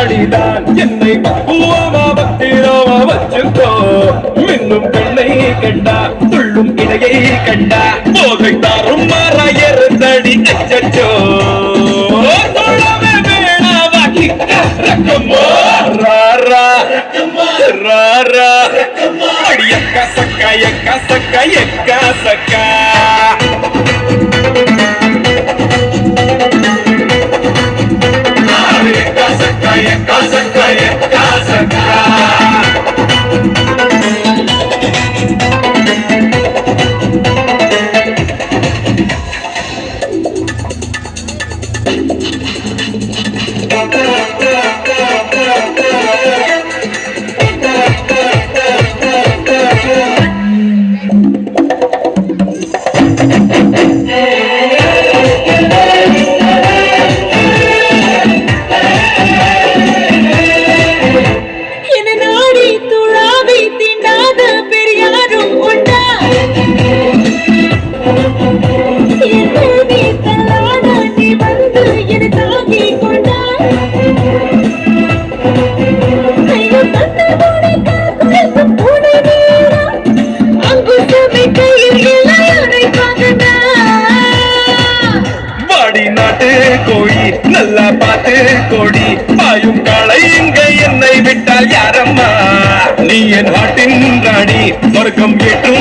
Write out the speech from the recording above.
அடிதான் என்னை பக்குவமா பத்திரமா வச்சுக்கோ மின்னும் பெண்ணை கண்டா துள்ளும் இடையை கண்டா போதை தாரும் மாறாயருந்தடி அச்சோ எக்கா சக்கா எக்கா சக்கா எக்கா சக்கா எக்கா சக்கா எக்கா சக்கா எக்கா சக்கா கோழி நல்லா பார்த்து கோடி பாயும் காளை இங்க என்னை விட்டால் யாரம்மா நீ என் நாட்டின் ராணி சொர்க்கம் ஏற்று